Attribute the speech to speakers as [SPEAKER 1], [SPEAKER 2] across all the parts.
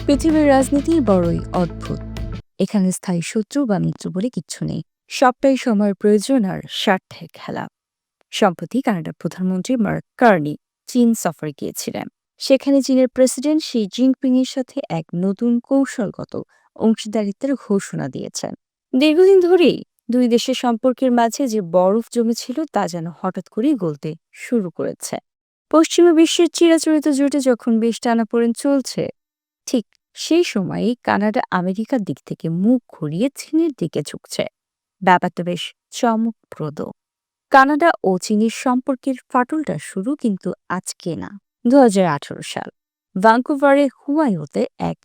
[SPEAKER 1] পৃথিবীর রাজনীতি বড়ই অদ্ভুত। এখানে স্থায়ী শত্রু বা মিত্র বলে কিচ্ছু নেই। সবটাই সময়ের প্রয়োজন আর স্বার্থের খেলা। সম্প্রতি কানাডার প্রধানমন্ত্রী মার্ক কার্নি চীন সফরে গিয়েছিলেন। সেখানে চীনের প্রেসিডেন্ট শি জিনপিং এর সাথে এক নতুন কৌশলগত অংশীদারিত্বের ঘোষণা দিয়েছেন। দীর্ঘদিন ধরেই দুই দেশের সম্পর্কের মাঝে যে বরফ জমেছিল তা যেন হঠাৎ করেই গলতে শুরু করেছে। পশ্চিমা বিশ্বের চিরাচরিত জোটে যখন বেশ টানাপোড়েন চলছে, ঠিক সেই সময়েই কানাডা আমেরিকার দিক থেকে মুখ ঘুরিয়ে চীনের দিকে ঝুঁকছে। ব্যাপারটা বেশ চমকপ্রদ। কানাডা ও চীনের সম্পর্কের ফাটলটা শুরু কিন্তু আজকে না। 2018 সাল ভ্যাঙ্কুভারে হুয়াইওতে এক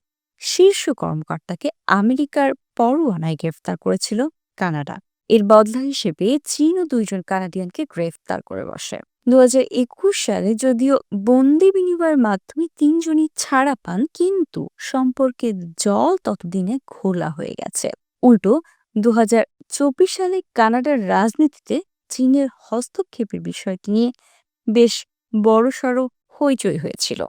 [SPEAKER 1] শীর্ষ কর্মকর্তাকে আমেরিকার পরোয়ানায় গ্রেফতার করেছিল কানাডা। এর বদলা হিসেবে চীনও দুইজন কানাডিয়ানকে গ্রেফতার করে বসে। 2021 সালে যদিও বন্দি বিনিময়ের মাধ্যমে তিনজনই ছাড়া পান, কিন্তু সম্পর্কের জল ততদিনে ঘোলা হয়ে গেছে। উল্টো 2024 সালে কানাডার রাজনীতিতে চীনের হস্তক্ষেপের বিষয়টি নিয়ে বেশ বড়সড় হইচই হয়েছিল।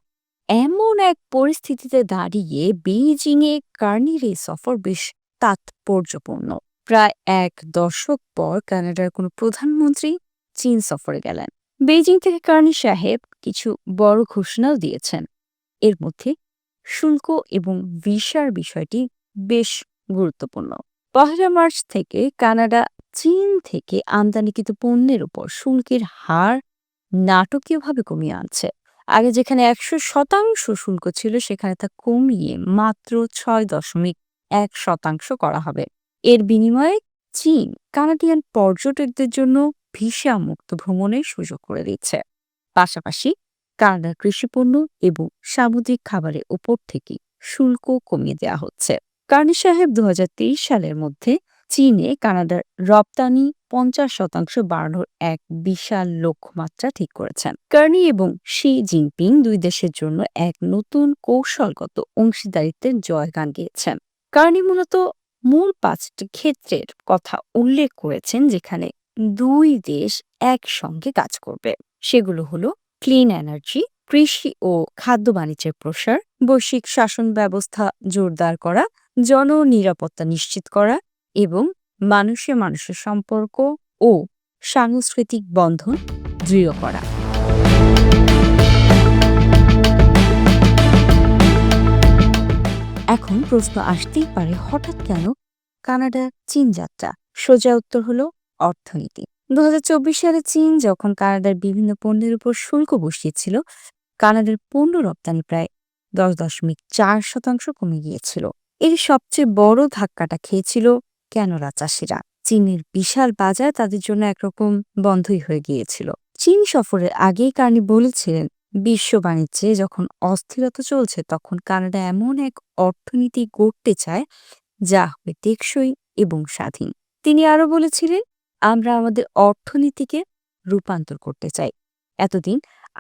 [SPEAKER 1] এমন এক পরিস্থিতিতে দাঁড়িয়ে বেইজিংয়ে কার্নির এই সফর বেশ তাৎপর্যপূর্ণ। প্রায় এক দশক পর কানাডার কোনো প্রধানমন্ত্রী চীন সফরে গেলেন। বেইজিং থেকে কার্নি সাহেব কিছু বড় ঘোষণাও দিয়েছেন। এর মধ্যে শুল্ক এবং ভিসার বিষয়টি বেশ গুরুত্বপূর্ণ। 1 মার্চ থেকে কানাডা চীন থেকে আমদানিকৃত পণ্যের উপর শুল্কের হার নাটকীয়ভাবে কমিয়ে আনছে। আগে যেখানে 100% শুল্ক ছিল, সেখানে তা কমিয়ে মাত্র 6.1% করা হবে। এর বিনিময়ে চীন কানাডিয়ান পর্যটকদের জন্য ভিসা মুক্ত ভ্রমণের সুযোগ করে দিচ্ছে। পাশাপাশি কানাডার কৃষিপণ্য এবং সামুদ্রিক খাবারের উপর থেকে শুল্ক কমিয়ে দেওয়া হচ্ছে। কার্নি সাহেব 2023 সালের মধ্যে চীনে কানাডার রপ্তানি 50% বাড়ানোর এক বিশাল লক্ষ্যমাত্রা ঠিক করেছেন। কার্নি এবং শি জিনপিং দুই দেশের জন্য এক নতুন কৌশলগত অংশীদারিত্বের জয়গান গেয়েছেন। কার্নি মূলত মূল 5টি ক্ষেত্রের কথা উল্লেখ করেছেন যেখানে দুই দেশ একসঙ্গে কাজ করবে। সেগুলো হলো ক্লিন এনার্জি, কৃষি ও খাদ্য বাণিজ্যের প্রসার, বৈশ্বিক শাসন ব্যবস্থা জোরদার করা, জননিরাপত্তা নিশ্চিত করা এবং মানুষে মানুষের সম্পর্ক ও সাংস্কৃতিক বন্ধন দৃঢ় করা। এখন প্রশ্ন আসতেই পারে, হঠাৎ কেন কানাডা চীন যাত্রা? সোজা উত্তর হলো অর্থনীতি। 2024 সালে চীন যখন কানাডার বিভিন্ন পণ্যের উপর শুল্ক বসিয়েছিল, কানাডার পণ্য রপ্তানি প্রায় 10.4% কমে গিয়েছিল। এর সবচেয়ে বড় ধাক্কাটা খেয়েছিল ক্যানোলা চাষিরা। চীনের বিশাল বাজার তাদের জন্য একরকম বন্ধই হয়ে গিয়েছিল। চীন সফরের আগেই কার্নি বলেছিলেন, বিশ্ব বাণিজ্যে যখন অস্থিরতা চলছে, তখন কানাডা এমন এক অর্থনীতি গড়তে চায় যা হবে টেকসই এবং স্বাধীন। তিনি আরো বলেছিলেন, আমরা আমাদের অর্থনীতিকে রূপান্তর করতে চাই। এতদিন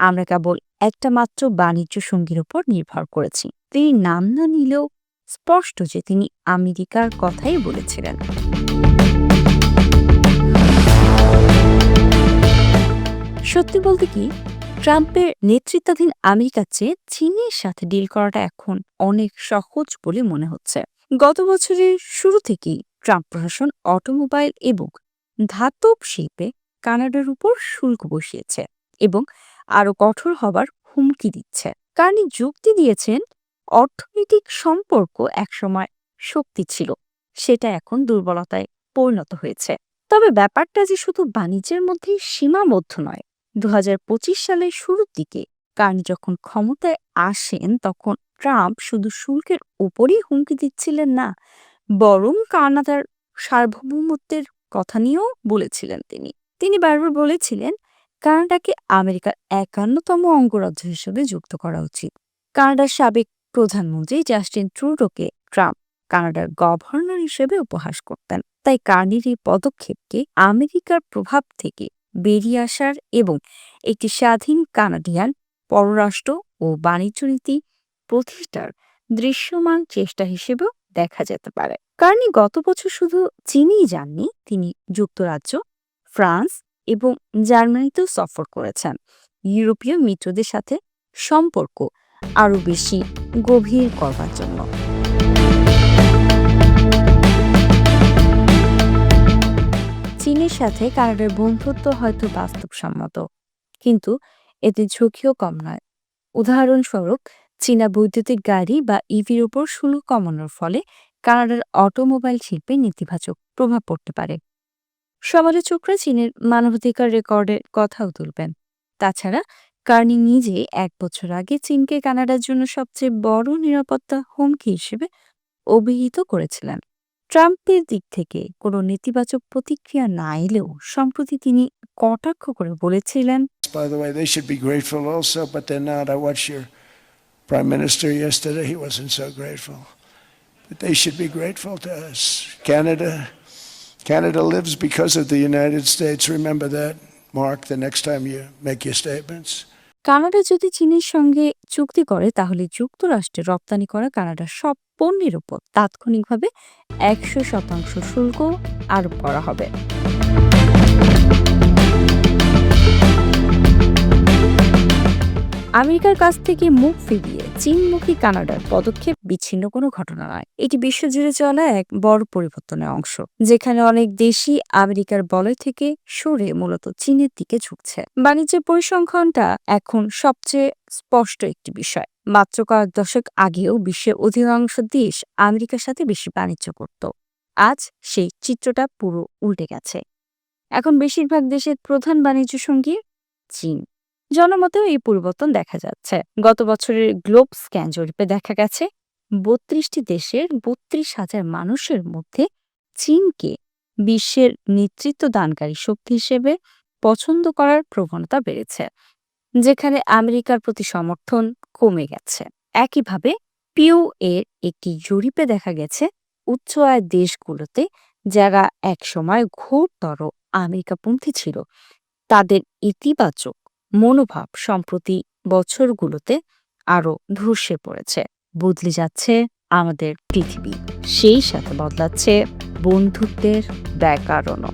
[SPEAKER 1] আমরা কেবল একটা মাত্র বাণিজ্য সঙ্গীর উপর নির্ভর করেছি। তিনি নাম না নিলেও স্পষ্ট যে তিনি আমেরিকার কথাই বলেছিলেন। সত্যি বলতে কি, ট্রাম্পের নেতৃত্বাধীন আমেরিকার চেয়ে চীনের সাথে ডিল করাটা এখন অনেক সহজ বলে মনে হচ্ছে। গত বছরের শুরু থেকেই ট্রাম্প প্রশাসন অটোমোবাইল এবং ধাতব শিল্পে কানাডার উপর শুল্ক বসিয়েছে এবং আরো কঠোর হবার হুমকি দিচ্ছে। কার্নি যুক্তি দিয়েছেন, অর্থনৈতিক সম্পর্ক একসময় শক্তি ছিল, সেটা এখন দুর্বলতায় পরিণত হয়েছে। তবে ব্যাপারটা যে শুধু বাণিজ্যের মধ্যেই সীমাবদ্ধ নয়। 2025 সালের শুরুর দিকে কার্নি যখন ক্ষমতায় আসেন, তখন ট্রাম্প শুধু শুল্কের উপরই হুমকি দিচ্ছিলেন না, বরং কানাডার সার্বভৌমত্বের কথা নিয়েও বলেছিলেন। তিনি বারবার বলেছিলেন, কানাডাকে আমেরিকার 51তম অঙ্গরাজ্য হিসেবে যুক্ত করা উচিত। কানাডার সাবেক প্রধানমন্ত্রী জাস্টিন ট্রুডোকে ট্রাম্প কানাডার গভর্নর হিসেবে উপহাস করতেন। তাই কার্নির এই পদক্ষেপকে আমেরিকার প্রভাব থেকে বেরিয়ে আসার এবং একটি স্বাধীন কানাডিয়ান পররাষ্ট্র ও বাণিজ্য নীতি প্রতিষ্ঠার দৃশ্যমান চেষ্টা হিসেবেও দেখা যেতে পারে। কার্নি গত বছর শুধু চীনেই যাননি, তিনি যুক্তরাজ্য, ফ্রান্স এবং জার্মানিতেও সফর করেছেন। ইউরোপীয় মিত্রদের সাথে সম্পর্ক আরও বেশি গভীর করবার জন্য। চীনের সাথে কানাডার বন্ধুত্ব হয়তো বাস্তবসম্মত, কিন্তু এতে ঝুঁকিও কম নয়। উদাহরণস্বরূপ, চীনা বৈদ্যুতিক গাড়ি বা ইভির ওপর শুল্ক কমানোর ফলে কানাডার অটোমোবাইল শিল্পে নেতিবাচক প্রভাব পড়তে পারে। সমালোচকরা চীনের মানবাধিকার রেকর্ডের কথাও তুলবেন। তাছাড়া কার্নি নিজে 1 বছর আগে চীনকে কানাডার জন্য সবচেয়ে বড় নিরাপত্তা হুমকি হিসেবে অভিহিত করেছিলেন। ট্রাম্পের দিক থেকে কোনো নেতিবাচক প্রতিক্রিয়া না এলেও সম্প্রতি তিনি কটাক্ষ করে বলেছিলেন,
[SPEAKER 2] By the way, they should be grateful also, but they're not. I watched your prime minister yesterday. He wasn't so grateful. But they should be grateful to us. Canada lives because of the United States. Remember that, Mark, the next time you make your statements.
[SPEAKER 1] Canada যদি চীনের সঙ্গে চুক্তি করে তাহলে যুক্তরাষ্ট্রে রপ্তানি করা কানাডার সব পণ্যের উপর তাৎক্ষণিকভাবে 100% শুল্ক আরোপ করা হবে। আমেরিকার কাছ থেকে মুখ ফিরিয়ে চীনমুখী কানাডার পদক্ষেপ বিচ্ছিন্ন কোনো ঘটনা নয়। এটি বিশ্বজুড়ে চলা এক বড় পরিবর্তনের অংশ, যেখানে অনেক দেশই আমেরিকার বলয় থেকে সরে মূলত চীনের দিকে ঝুঁকছে। বাণিজ্যের পরিসংখ্যানটা এখন সবচেয়ে স্পষ্ট একটি বিষয়। মাত্র কয়েক দশক আগেও বিশ্বের অধিকাংশ দেশ আমেরিকার সাথে বেশি বাণিজ্য করত। আজ সেই চিত্রটা পুরো উল্টে গেছে। এখন বেশিরভাগ দেশের প্রধান বাণিজ্য সঙ্গী চীন। জনমতেও এই পরিবর্তন দেখা যাচ্ছে। গত বছরের গ্লোব স্ক্যান জরিপে দেখা গেছে 32টি দেশের 32,000 মানুষের মধ্যে চীনকে বিশ্বের নেতৃত্ব দানকারী শক্তি হিসেবে পছন্দ করার প্রবণতা বেড়েছে, যেখানে আমেরিকার প্রতি সমর্থন কমে গেছে। একইভাবে পিউ এর একটি জরিপে দেখা গেছে উচ্চ আয়ের দেশগুলোতে, যারা একসময় ঘোরতর আমেরিকাপন্থী ছিল, তাদের ইতিবাচক মনোভাব সম্প্রতি বছরগুলোতে আরো ধসে পড়েছে। বদলে যাচ্ছে আমাদের পৃথিবী, সেই সাথে বদলাচ্ছে বন্ধুত্বের ব্যাকরণও।